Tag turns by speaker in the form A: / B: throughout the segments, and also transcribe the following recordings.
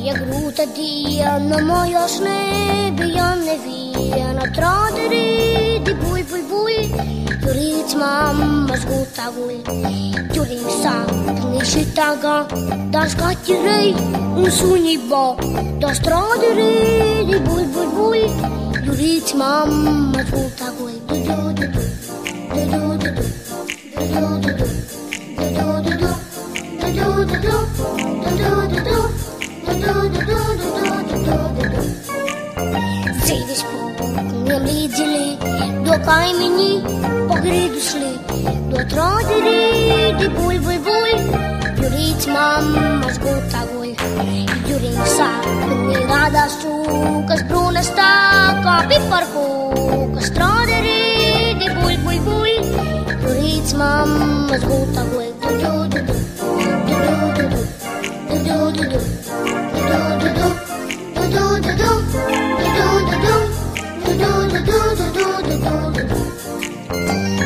A: Як грута дія на моє ж небі, я не вія, традери, ди буй, юриць мама з гутавуй, юрин сам, книжі тага, даш катірей, унсуній ба, даш традери, ди буй, юриць мама з гутавуй, ду-ду-ду-ду, ду-ду-ду-ду, ду-ду-ду-ду, ду-ду-ду-ду, ду-ду-ду-ду, Зійдеш пукнем лідзілі, до каймені по гриду шлі, до традері, ди буй, юриць мама з гутавуй, юрин сам, не рада сука, з бруна стака, піпаркука, з традері, ди буй, юриць мама з гутавуй, ду-ду-ду-ду, ду-ду-ду-ду, ду-ду-ду-ду,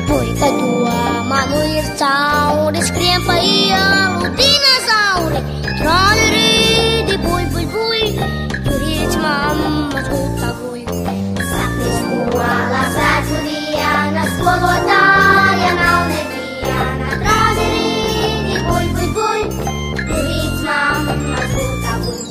A: Poi che tua mano il saure scriempa io dinosauri tradere di bui Juric mamma scuta voi Sappi scuola sagiuria na svobodaya na unevia na tradere di bui Juric mamma scuta voi